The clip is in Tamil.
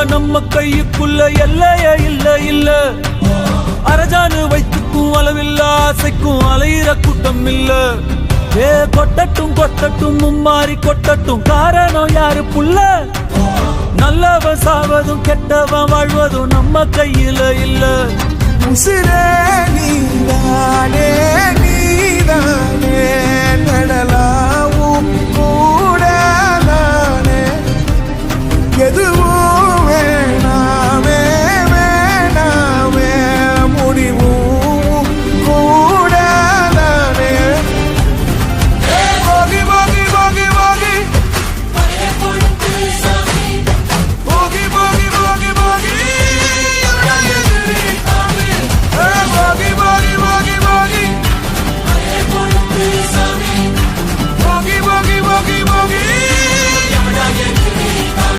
நம்ம கையுக்குள்ள எல்லையே இல்ல இல்ல. அரஜானு வைத்துக்கும் அளவில்ல ஆசைக்கும் அலையிற கூட்டம் இல்ல. ஏ கொட்டட்டும் கொட்டட்டும் மும்மாறி கொட்டட்டும், காரணம் யாரு புள்ள? நல்லவன் சாவதும் கெட்டவன் வாழ்வதும் நம்ம கையில இல்ல. உசிரே நீதானே நீதானே நடலா